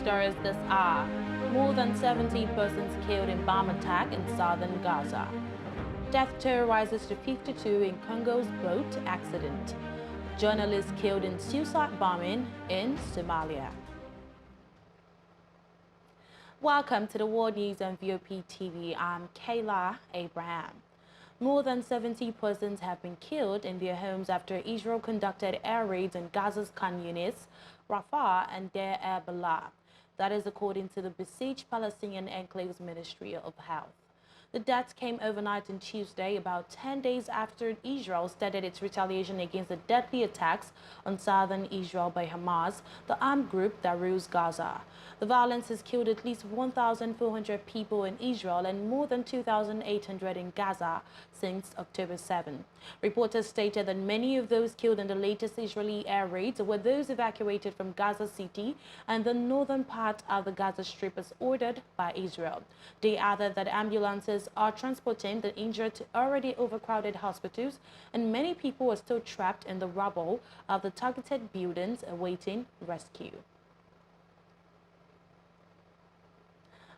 stories this hour. More than 70 persons killed in bomb attack in southern Gaza. Death toll rises to 52 in Congo's boat accident. Journalists killed in suicide bombing in Somalia. Welcome to the World News on VOP TV. I'm Kayla Abraham. More than 70 persons have been killed in their homes after Israel conducted air raids on Gaza's Khan Yunis, Rafah, and Deir el-Balah. That is according to the besieged Palestinian Enclave's Ministry of Health. The deaths came overnight on Tuesday, about 10 days after Israel started its retaliation against the deadly attacks on southern Israel by Hamas, the armed group that rules Gaza. The violence has killed at least 1,400 people in Israel and more than 2,800 in Gaza since October 7. Reporters stated that many of those killed in the latest Israeli air raids were those evacuated from Gaza City and the northern part of the Gaza Strip as ordered by Israel. They added that ambulances are transporting the injured to already overcrowded hospitals, and many were still trapped in the rubble of the targeted buildings awaiting rescue.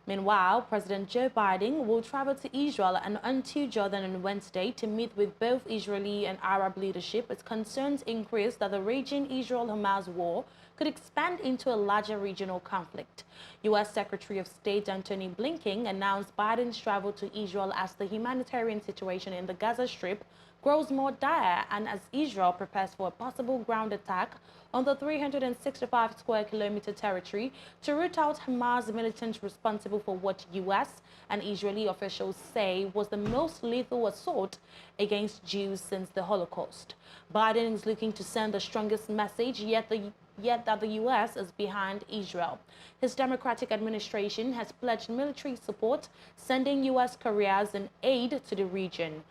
Meanwhile, President Joe Biden will travel to Israel and onto Jordan on Wednesday to meet with both Israeli and Arab leadership as concerns increase that the raging Israel-Hamas war could expand into a larger regional conflict. U.S. Secretary of State Antony Blinken announced Biden's travel to Israel as the humanitarian situation in the Gaza Strip grows more dire and as Israel prepares for a possible ground attack on the 365 square kilometer territory to root out Hamas militants responsible for what U.S. and Israeli officials say was the most lethal assault against Jews since the Holocaust. Biden is looking to send the strongest message yet that the U.S. is behind Israel. His Democratic administration has pledged military support, sending U.S. carriers and aid to the region.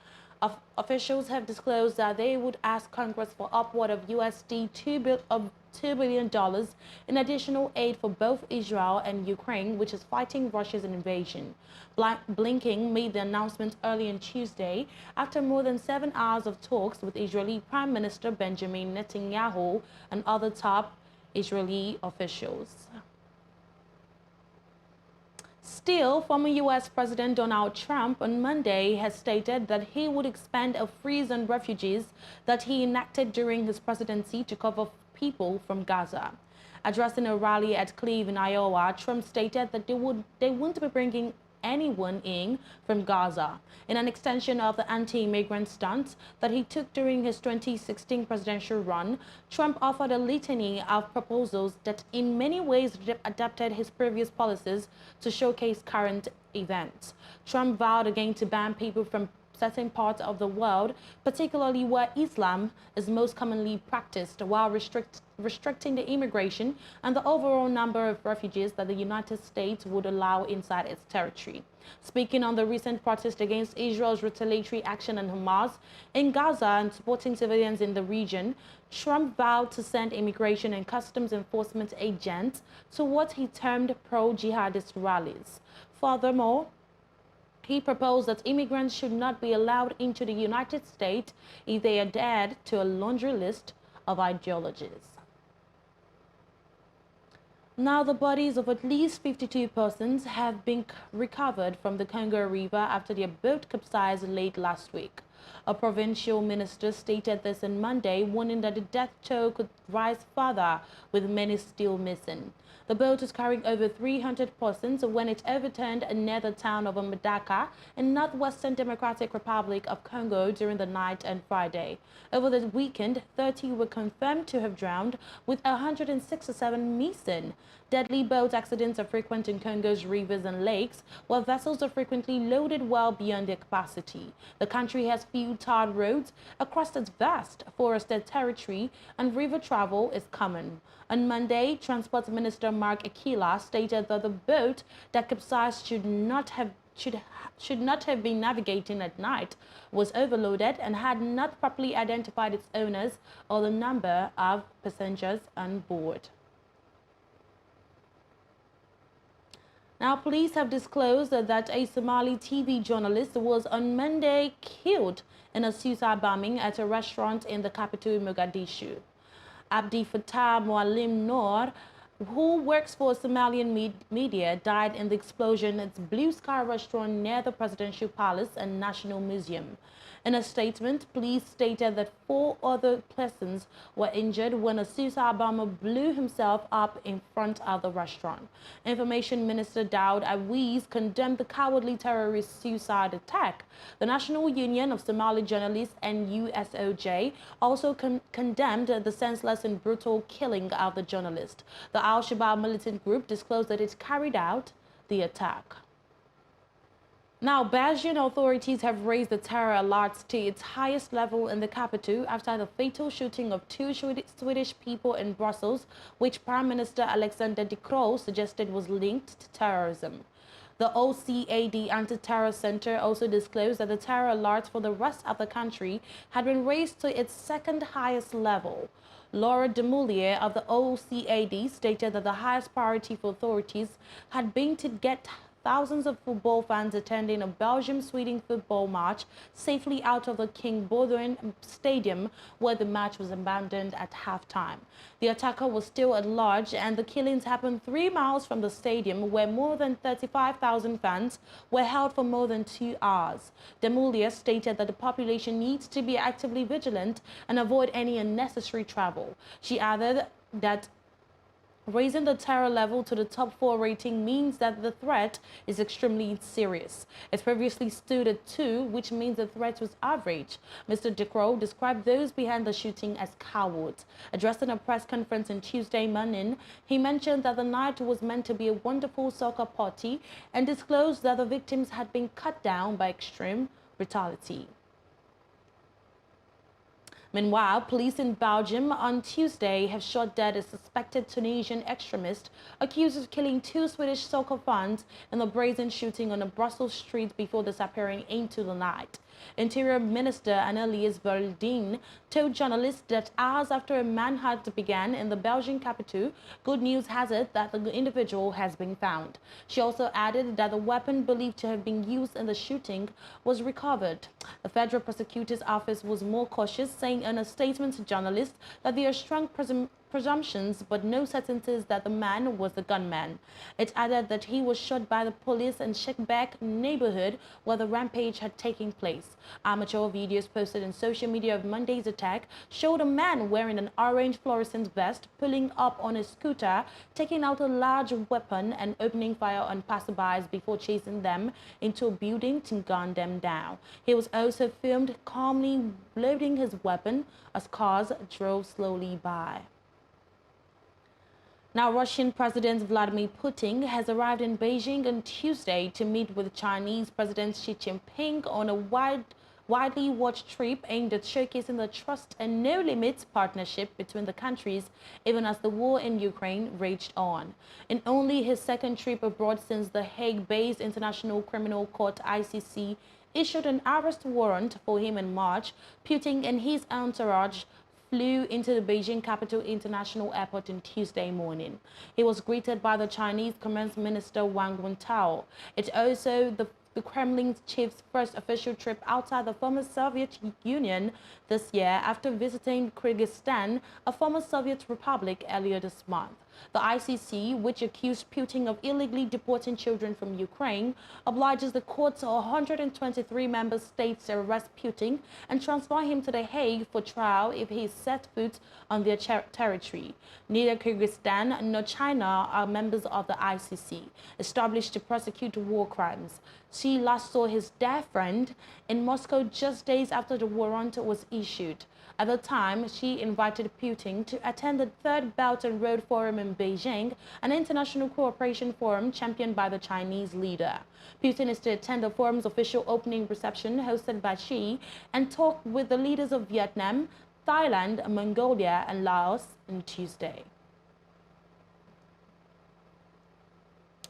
Officials have disclosed that they would ask Congress for upward of $2 billion in additional aid for both Israel and Ukraine, which is fighting Russia's invasion. Blinken made the announcement early on Tuesday after more than 7 hours of talks with Israeli Prime Minister Benjamin Netanyahu and other top Israeli officials. Still, former U.S. President Donald Trump on Monday has stated that he would expand a freeze on refugees that he enacted during his presidency to cover people from Gaza. Addressing a rally at Cleveland, Iowa, Trump stated that they wouldn't be bringing anyone in from Gaza, in an extension of the anti-immigrant stance that he took during his 2016 presidential run. Trump offered a litany of proposals that in many ways adapted his previous policies to showcase current events. Trump vowed again to ban people from certain parts of the world, particularly where Islam is most commonly practiced, while restricting the immigration and the overall number of refugees that the United States would allow inside its territory. Speaking on the recent protest against Israel's retaliatory action on Hamas in Gaza and supporting civilians in the region, Trump vowed to send immigration and customs enforcement agents to what he termed pro-jihadist rallies. Furthermore, he proposed that immigrants should not be allowed into the United States if they adhered to a laundry list of ideologies. Now, the bodies of at least 52 persons have been recovered from the Congo River after their boat capsized late last week. A provincial minister stated this on Monday, warning that the death toll could rise further, with many still missing. The boat was carrying over 300 persons when it overturned near the town of Mbandaka in northwestern Democratic Republic of Congo during the night on Friday. Over the weekend, 30 were confirmed to have drowned, with 167 missing. Deadly boat accidents are frequent in Congo's rivers and lakes, where vessels are frequently loaded well beyond their capacity. The country has few tarred roads across its vast forested territory, and river travel is common. On Monday, Transport Minister Mark Akila stated that the boat that capsized should not have been navigating at night, was overloaded, and had not properly identified its owners or the number of passengers on board. Now, police have disclosed that a Somali TV journalist was on Monday killed in a suicide bombing at a restaurant in the capital, Mogadishu. Abdi Fattah Mualim Noor who works for Somalian media, died in the explosion at its Blue Sky restaurant near the Presidential Palace and National Museum. In a statement, police stated that 4 other persons were injured when a suicide bomber blew himself up in front of the restaurant. Information Minister Daud Awiz condemned the cowardly terrorist suicide attack. The National Union of Somali Journalists, NUSOJ, also condemned the senseless and brutal killing of the journalist. The Al-Shabaab militant group disclosed that it carried out the attack. Now, Belgian authorities have raised the terror alert to its highest level in the capital after the fatal shooting of 2 Swedish people in Brussels, which Prime Minister Alexander De Croo suggested was linked to terrorism. The OCAD Anti-Terror Center also disclosed that the terror alert for the rest of the country had been raised to its second highest level. Laura Demoulier of the OCAD stated that the highest priority for authorities had been to get thousands of football fans attending a Belgium-Sweden football match safely out of the King Baudouin Stadium, where the match was abandoned at halftime. The attacker was still at large, and the killings happened 3 miles from the stadium, where more than 35,000 fans were held for more than 2 hours. Demoulier stated that the population needs to be actively vigilant and avoid any unnecessary travel. She added that raising the terror level to the top 4 rating means that the threat is extremely serious. It previously stood at 2, which means the threat was average. Mr. De Croo described those behind the shooting as cowards. Addressing a press conference on Tuesday morning, he mentioned that the night was meant to be a wonderful soccer party and disclosed that the victims had been cut down by extreme brutality. Meanwhile, police in Belgium on Tuesday have shot dead a suspected Tunisian extremist accused of killing 2 Swedish soccer fans in a brazen shooting on a Brussels street before disappearing into the night. Interior Minister Annelies Verldien told journalists that hours after a manhunt began in the Belgian capital, good news has it that the individual has been found. She also added that the weapon believed to have been used in the shooting was recovered. The Federal Prosecutor's Office was more cautious, saying in a statement to journalists that there are strong presumptions but no certainties that the man was the gunman. It added that he was shot by the police in Sheikbek neighborhood where the rampage had taken place. Amateur videos posted on social media of Monday's attack showed a man wearing an orange fluorescent vest pulling up on a scooter, taking out a large weapon and opening fire on passersby before chasing them into a building to gun them down. He was also filmed calmly loading his weapon as cars drove slowly by. Now, Russian President Vladimir Putin has arrived in Beijing on Tuesday to meet with Chinese President Xi Jinping on a widely watched trip aimed at showcasing the trust and no-limits partnership between the countries, even as the war in Ukraine raged on. In only his second trip abroad since the Hague-based International Criminal Court (ICC) issued an arrest warrant for him in March, Putin and his entourage flew into the Beijing Capital International Airport on Tuesday morning. He was greeted by the Chinese Commerce Minister Wang Wentao. It's also the Kremlin's chief's first official trip outside the former Soviet Union this year after visiting Kyrgyzstan, a former Soviet republic, earlier this month. The ICC, which accused Putin of illegally deporting children from Ukraine, obliges the courts of 123 member states to arrest Putin and transfer him to The Hague for trial if he set foot on their territory. Neither Kyrgyzstan nor China are members of the ICC, established to prosecute war crimes. Xi last saw his dear friend in Moscow just days after the warrant was issued. At the time, Xi invited Putin to attend the Third Belt and Road Forum in Beijing, an international cooperation forum championed by the Chinese leader. Putin is to attend the forum's official opening reception hosted by Xi and talk with the leaders of Vietnam, Thailand, Mongolia, and Laos on Tuesday.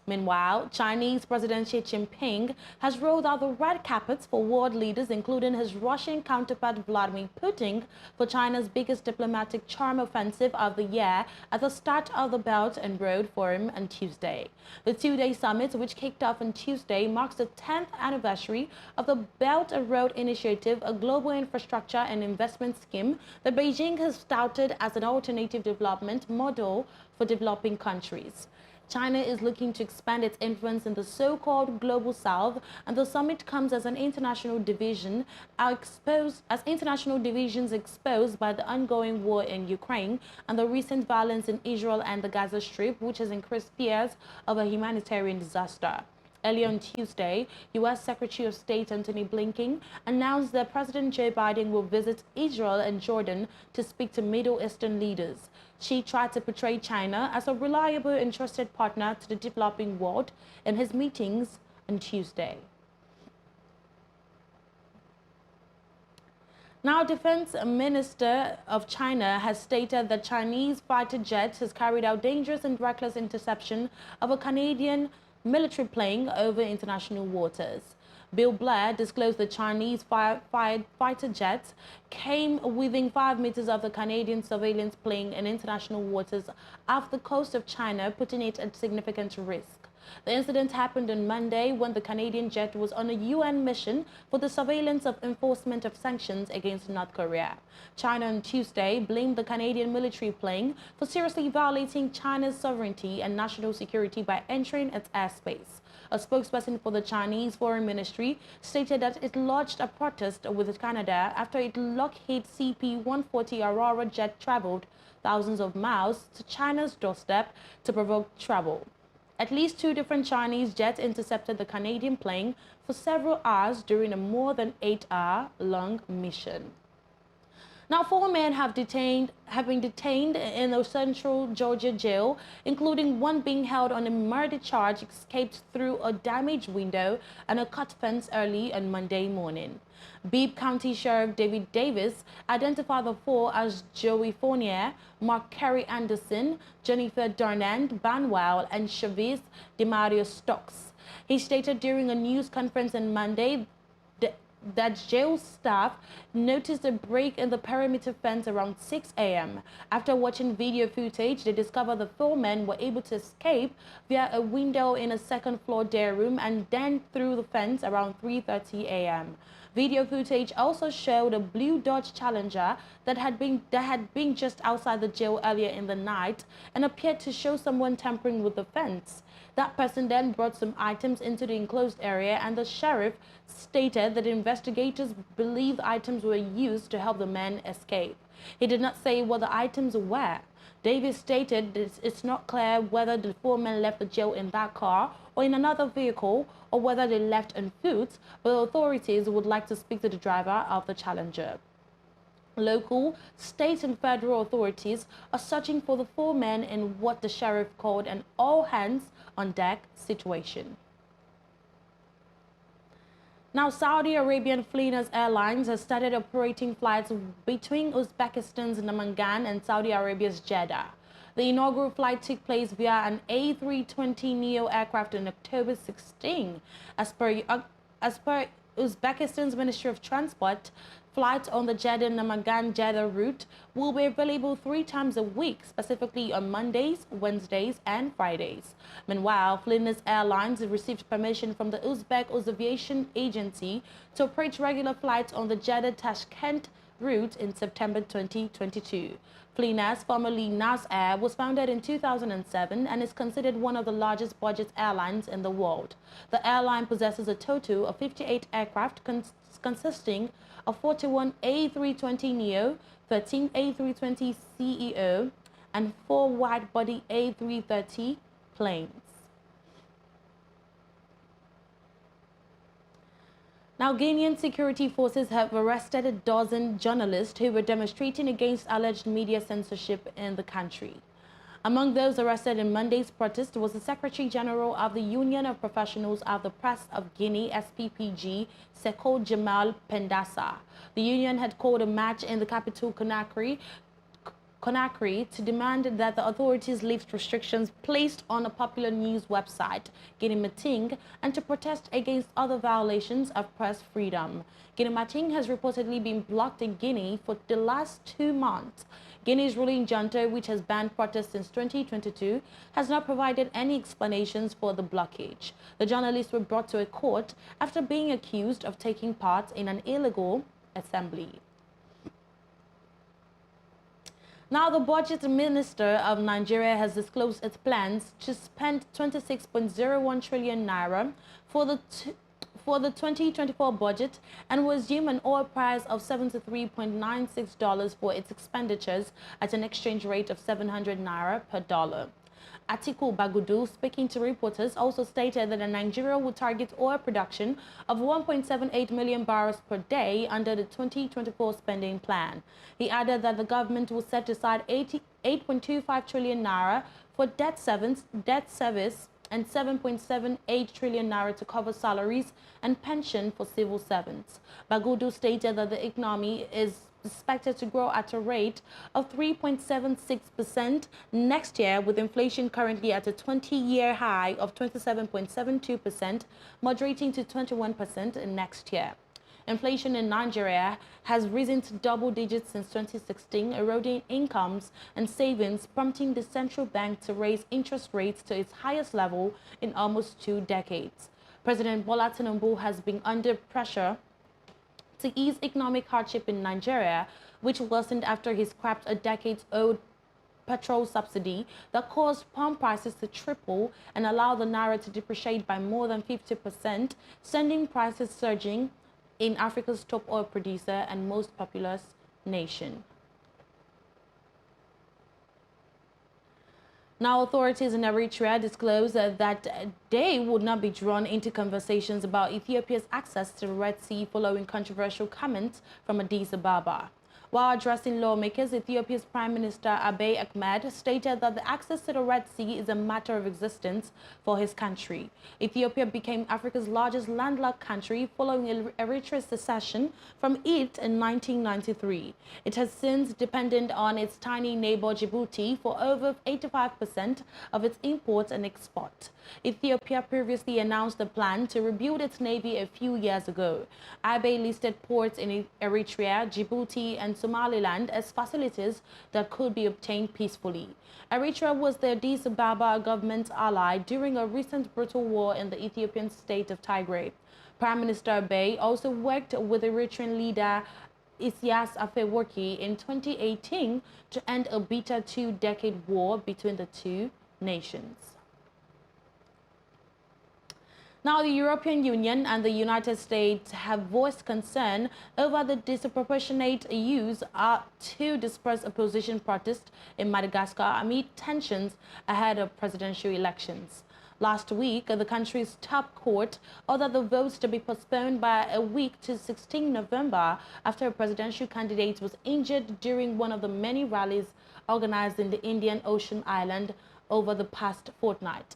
Meanwhile, Chinese President Xi Jinping has rolled out the red carpets for world leaders, including his Russian counterpart Vladimir Putin, for China's biggest diplomatic charm offensive of the year at the start of the Belt and Road Forum on Tuesday. The two-day summit, which kicked off on Tuesday, marks the 10th anniversary of the Belt and Road Initiative, a global infrastructure and investment scheme that Beijing has touted as an alternative development model for developing countries. China is looking to expand its influence in the so-called Global South, and the summit comes as international divisions exposed by the ongoing war in Ukraine and the recent violence in Israel and the Gaza Strip, which has increased fears of a humanitarian disaster. Earlier on Tuesday, U.S. Secretary of State Antony Blinken announced that President Joe Biden will visit Israel and Jordan to speak to Middle Eastern leaders. Xi tried to portray China as a reliable and trusted partner to the developing world in his meetings on Tuesday. Now, Defense Minister of China has stated that Chinese fighter jets has carried out dangerous and reckless interception of a Canadian military plane over international waters. Bill Blair disclosed that Chinese fighter jets came within 5 meters of the Canadian surveillance plane in international waters off the coast of China, putting it at significant risk. The incident happened on Monday when the Canadian jet was on a UN mission for the surveillance of enforcement of sanctions against North Korea. China on Tuesday blamed the Canadian military plane for seriously violating China's sovereignty and national security by entering its airspace. A spokesperson for the Chinese Foreign Ministry stated that it lodged a protest with Canada after its Lockheed CP-140 Aurora jet traveled thousands of miles to China's doorstep to provoke trouble. At least 2 different Chinese jets intercepted the Canadian plane for several hours during a more than 8-hour-long mission. Now, 4 men have been detained in a central Georgia jail, including one being held on a murder charge escaped through a damaged window and a cut fence early on Monday morning. Bibb County Sheriff David Davis identified the 4 as Joey Fournier, Mark Kerry Anderson, Jennifer Darnand Banwell, and Chavis DeMario Stokes. He stated during a news conference on Monday that jail staff noticed a break in the perimeter fence around 6 a.m. After watching video footage, they discovered the 4 men were able to escape via a window in a second-floor day room and then through the fence around 3:30 a.m. Video footage also showed a blue Dodge Challenger that had been just outside the jail earlier in the night and appeared to show someone tampering with the fence. That person then brought some items into the enclosed area, and the sheriff stated that investigators believe the items were used to help the men escape. He did not say what the items were. Davis stated that it's not clear whether the 4 men left the jail in that car or in another vehicle, or whether they left on foot, but authorities would like to speak to the driver of the Challenger. Local, state and federal authorities are searching for the 4 men in what the sheriff called an all-hands-on-deck situation. Now, Saudi Arabian Flynas Airlines has started operating flights between Uzbekistan's Namangan and Saudi Arabia's Jeddah. The inaugural flight took place via an A320neo aircraft on October 16. As per Uzbekistan's Ministry of Transport, flights on the Jeddah-Namangan-Jeddah route will be available 3 times a week, specifically on Mondays, Wednesdays, and Fridays. Meanwhile, Flynas Airlines received permission from the Uzbek Aviation Agency to operate regular flights on the Jeddah-Tashkent route in September 2022. Flynas, formerly Nas Air, was founded in 2007 and is considered one of the largest budget airlines in the world. The airline possesses a total of 58 aircraft consisting of 41 A320neo, 13 A320ceo, and 4 wide-body A330 planes. Now, Guinean security forces have arrested a dozen journalists who were demonstrating against alleged media censorship in the country. Among those arrested in Monday's protest was the Secretary General of the Union of Professionals of the Press of Guinea, SPPG, Seko Jamal Pendassa. The union had called a march in the capital, Conakry, Conakry to demand that the authorities lift restrictions placed on a popular news website, Guinea Meeting, and to protest against other violations of press freedom. Guinea Meeting has reportedly been blocked in Guinea for the last 2 months. Guinea's ruling junta, which has banned protests since 2022, has not provided any explanations for the blockage. The journalists were brought to a court after being accused of taking part in an illegal assembly. Now, the Budget Minister of Nigeria has disclosed its plans to spend 26.01 trillion naira for the 2024 budget and will assume an oil price of $73.96 for its expenditures at an exchange rate of 700 naira per dollar. Atiku Bagudu, speaking to reporters, also stated that Nigeria would target oil production of 1.78 million barrels per day under the 2024 spending plan. He added that the government will set aside 8.25 trillion naira for debt service and 7.78 trillion naira to cover salaries and pension for civil servants. Bagudu stated that the economy is expected to grow at a rate of 3.76% next year, with inflation currently at a 20-year high of 27.72%, moderating to 21% next year. Inflation in Nigeria has risen to double digits since 2016, eroding incomes and savings, prompting the central bank to raise interest rates to its highest level in almost 2 decades. President Bola Tinubu has been under pressure to ease economic hardship in Nigeria, which worsened after he scrapped a decades-old petrol subsidy that caused pump prices to triple and allowed the naira to depreciate by more than 50%, sending prices surging in Africa's top oil producer and most populous nation. Now, authorities in Eritrea disclosed that they would not be drawn into conversations about Ethiopia's access to the Red Sea following controversial comments from Addis Ababa. While addressing lawmakers, Ethiopia's Prime Minister Abiy Ahmed stated that the access to the Red Sea is a matter of existence for his country. Ethiopia became Africa's largest landlocked country following Eritrea's secession from it in 1993. It has since depended on its tiny neighbor Djibouti for over 85% of its imports and exports. Ethiopia previously announced a plan to rebuild its navy a few years ago. Abiy listed ports in Eritrea, Djibouti, and Somaliland as facilities that could be obtained peacefully. Eritrea was the Addis Ababa government's ally during a recent brutal war in the Ethiopian state of Tigray. Prime Minister Abiy also worked with Eritrean leader Isaias Afewerki in 2018 to end a bitter 2-decade war between the two nations. Now, the European Union and the United States have voiced concern over the disproportionate use to disperse opposition protests in Madagascar amid tensions ahead of presidential elections. Last week, the country's top court ordered the votes to be postponed by a week to 16 November after a presidential candidate was injured during one of the many rallies organized in the Indian Ocean island over the past fortnight.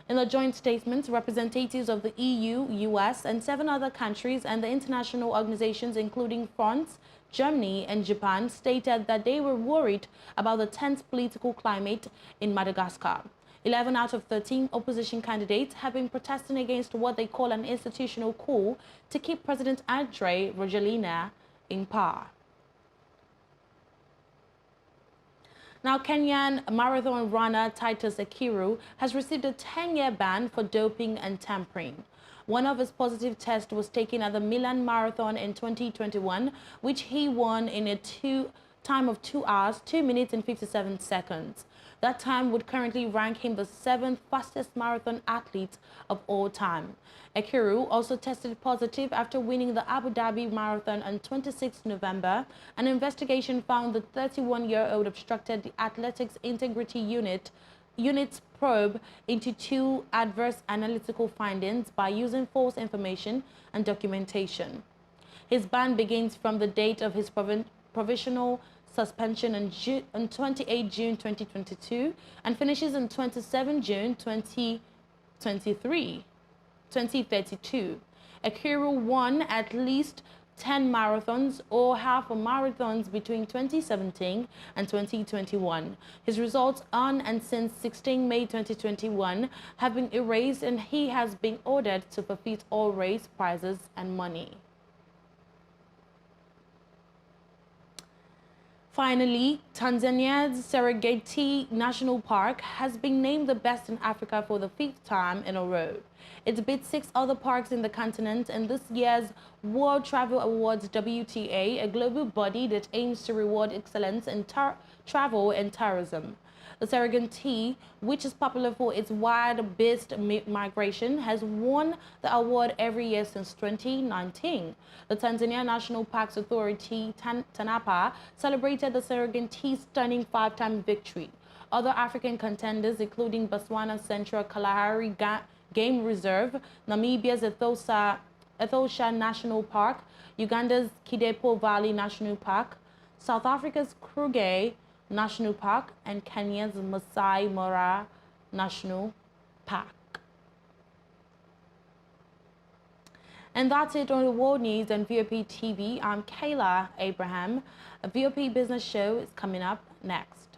In a joint statement, representatives of the EU, US, and 7 other countries and the international organizations, including France, Germany, and Japan, stated that they were worried about the tense political climate in Madagascar. 11 out of 13 opposition candidates have been protesting against what they call an institutional coup to keep President Andry Rajoelina in power. Now, Kenyan marathon runner Titus Akiru has received a 10-year ban for doping and tampering. One of his positive tests was taken at the Milan Marathon in 2021, which he won in a time of 2 hours, 2 minutes and 57 seconds. That time would currently rank him the 7th fastest marathon athlete of all time. Akiru also tested positive after winning the Abu Dhabi Marathon on 26 November. An investigation found the 31-year-old obstructed the Athletics Integrity Unit's probe into 2 adverse analytical findings by using false information and documentation. His ban begins from the date of his provisional suspension on 28 June 2022 and finishes on 27 June 2032. Akiru won at least 10 marathons or half marathons between 2017 and 2021. His results on and since 16 May 2021 have been erased, and he has been ordered to forfeit all race prizes and money. Finally, Tanzania's Serengeti National Park has been named the best in Africa for the 5th time in a row. It beat 6 other parks in the continent in this year's World Travel Awards WTA, a global body that aims to reward excellence in travel and tourism. The Serengeti, which is popular for its wild-beast migration, has won the award every year since 2019. The Tanzania National Parks Authority, TANAPA, celebrated the Serengeti's stunning 5-time victory. Other African contenders, including Botswana's Central Kalahari Game Reserve, Namibia's Etosha National Park, Uganda's Kidepo Valley National Park, South Africa's Kruger National Park, and Kenya's Masai Mara National Park. And that's it on the World News and VOP TV. I'm Kayla Abraham. A VOP Business Show is coming up next.